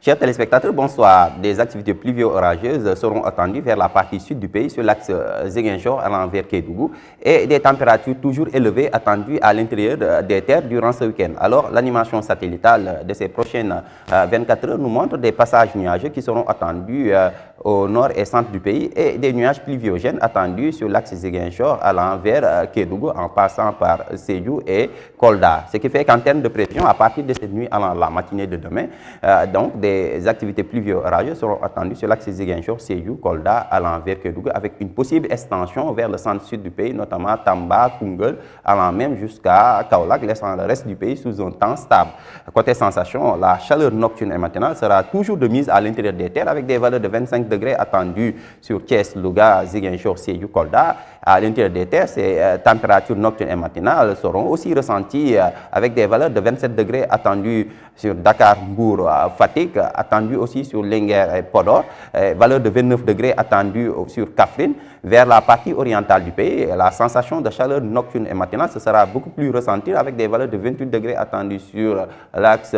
Chers téléspectateurs, bonsoir. Des activités pluvio-orageuses seront attendues vers la partie sud du pays, sur l'axe Ziguinchor allant vers Kédougou, et des températures toujours élevées attendues à l'intérieur des terres durant ce week-end. Alors, l'animation satellitale de ces prochaines 24 heures nous montre des passages nuageux qui seront attendus au nord et centre du pays et des nuages pluviogènes attendus sur l'axe Ziguinchor allant vers Kédougou en passant par Sédhiou et Kolda. Ce qui fait qu'en termes de prévision, à partir de cette nuit allant la matinée de demain, donc des activités pluvio-orageuses seront attendues sur l'axe Ziguinchor, Sédhiou, Kolda allant vers Kédougou avec une possible extension vers le centre-sud du pays, notamment Tamba, Koungheul, allant même jusqu'à Kaolack, laissant le reste du pays sous un temps stable. Côté sensation, la chaleur nocturne et matinale sera toujours de mise à l'intérieur des terres avec des valeurs de 25 degrés attendues sur Thiès, Louga, Ziguinchor, Sédhiou, Kolda. À l'intérieur des terres, ces températures nocturnes et matinales seront aussi ressenties avec des valeurs de 27 degrés attendues sur Dakar, Mbour, Fatick, attendues aussi sur Linguère et Podor, valeur de 29 degrés attendues sur Kaffrine. Vers la partie orientale du pays, la sensation de chaleur nocturne et matinale ce sera beaucoup plus ressentie avec des valeurs de 28 degrés attendues sur l'axe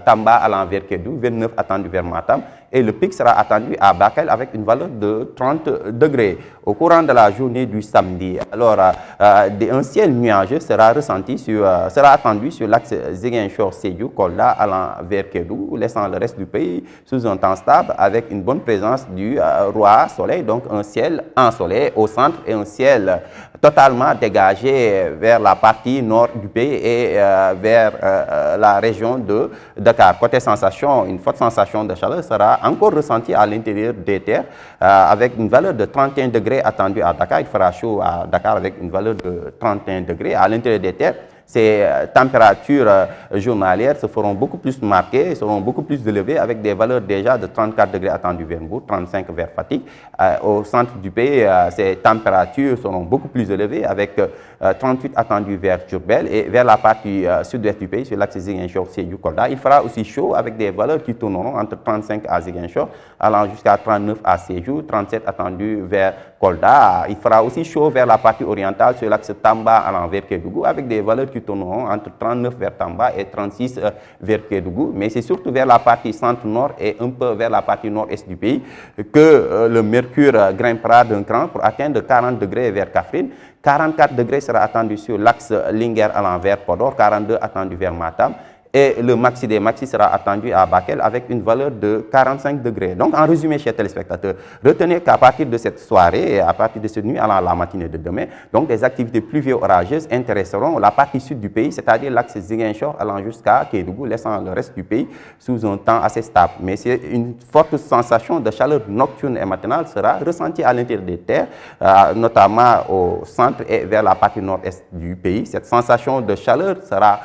Tamba allant vers Kédougou, 29 attendus vers Matam, et le pic sera attendu à Bakel avec une valeur de 30 degrés. Au courant de la journée du samedi, alors un ciel nuageux sera attendu sur l'axe Ziguinchor, Sédhiou, Kolda allant vers Kédougou, laissant le reste du pays sous un temps stable avec une bonne présence du roi soleil, donc un ciel ensoleillé au centre et un ciel totalement dégagé vers la partie nord du pays et vers la région de Dakar. Côté sensation, une forte sensation de chaleur sera encore ressentie à l'intérieur des terres avec une valeur de 31 degrés attendue à Dakar. Il fera chaud à Dakar avec une valeur de 31 degrés à l'intérieur des terres. Ces températures journalières se feront beaucoup plus marquées, seront beaucoup plus élevées avec des valeurs déjà de 34 degrés attendues vers Mbour, 35 vers Fatick. Au centre du pays, ces températures seront beaucoup plus élevées avec 38 attendus vers Diourbel et vers la partie sud-ouest du pays, sur l'axe Ziguinchor, Sédhiou, Kolda. Il fera aussi chaud avec des valeurs qui tourneront entre 35 à Ziguinchor, allant jusqu'à 39 à Sédhiou, 37 attendus vers Kolda. Il fera aussi chaud vers la partie orientale sur l'axe Tamba allant vers Kédougou avec des valeurs qui tourneront entre 39 vers Tamba et 36 vers Kédougou. Mais c'est surtout vers la partie centre-nord et un peu vers la partie nord-est du pays que le mercure grimpera d'un cran pour atteindre 40 degrés vers Kaffrine. 44 degrés sera attendu sur l'axe Linguère allant vers Podor, 42 attendu vers Matam. Et le maxi des maxi sera attendu à Bakel avec une valeur de 45 degrés. Donc, en résumé, chers téléspectateurs, retenez qu'à partir de cette soirée et à partir de cette nuit, allant la matinée de demain, donc des activités pluvio-orageuses intéresseront la partie sud du pays, c'est-à-dire l'axe Ziguinchor allant jusqu'à Kédougou, laissant le reste du pays sous un temps assez stable. Mais c'est une forte sensation de chaleur nocturne et matinale sera ressentie à l'intérieur des terres, notamment au centre et vers la partie nord-est du pays. Cette sensation de chaleur sera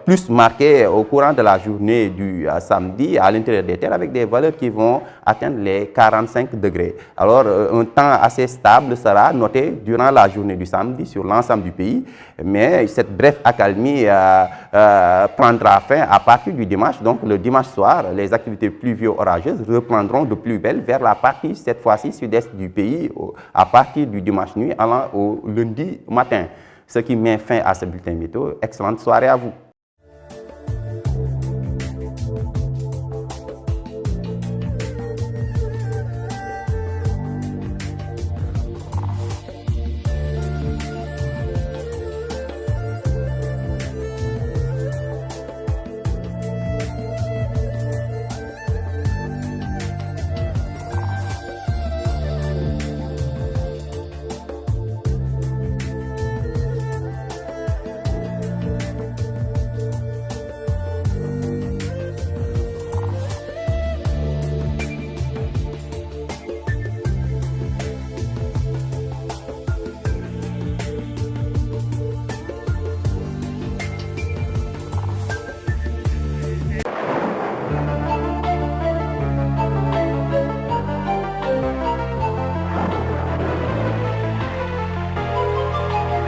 plus marqué au courant de la journée du samedi à l'intérieur des terres avec des valeurs qui vont atteindre les 45 degrés. Alors, un temps assez stable sera noté durant la journée du samedi sur l'ensemble du pays, mais cette brève accalmie prendra fin à partir du dimanche. Donc, le dimanche soir, les activités pluvio-orageuses reprendront de plus belle vers la partie, cette fois-ci, sud-est du pays, à partir du dimanche nuit allant au lundi matin. Ce qui met fin à ce bulletin météo. Excellente soirée à vous.